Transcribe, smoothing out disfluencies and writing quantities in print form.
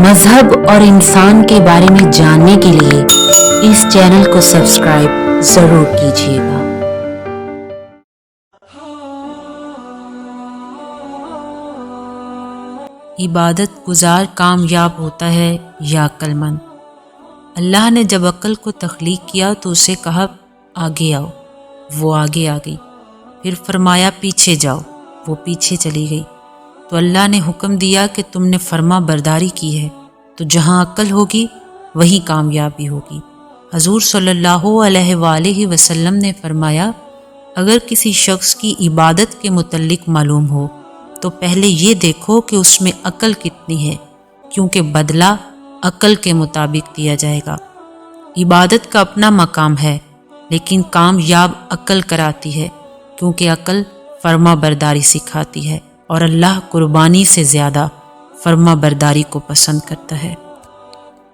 مذہب اور انسان کے بارے میں جاننے کے لیے اس چینل کو سبسکرائب ضرور کیجیے گا۔ عبادت گزار کامیاب ہوتا ہے یا عقل مند؟ اللہ نے جب عقل کو تخلیق کیا تو اسے کہا آگے آؤ، وہ آگے آ گئی، پھر فرمایا پیچھے جاؤ، وہ پیچھے چلی گئی۔ تو اللہ نے حکم دیا کہ تم نے فرما برداری کی ہے تو جہاں عقل ہوگی وہیں کامیابی ہوگی۔ حضور صلی اللہ علیہ وآلہ وسلم نے فرمایا اگر کسی شخص کی عبادت کے متعلق معلوم ہو تو پہلے یہ دیکھو کہ اس میں عقل کتنی ہے، کیونکہ بدلہ عقل کے مطابق دیا جائے گا۔ عبادت کا اپنا مقام ہے لیکن کامیاب عقل کراتی ہے، کیونکہ عقل فرما برداری سکھاتی ہے اور اللہ قربانی سے زیادہ فرما برداری کو پسند کرتا ہے۔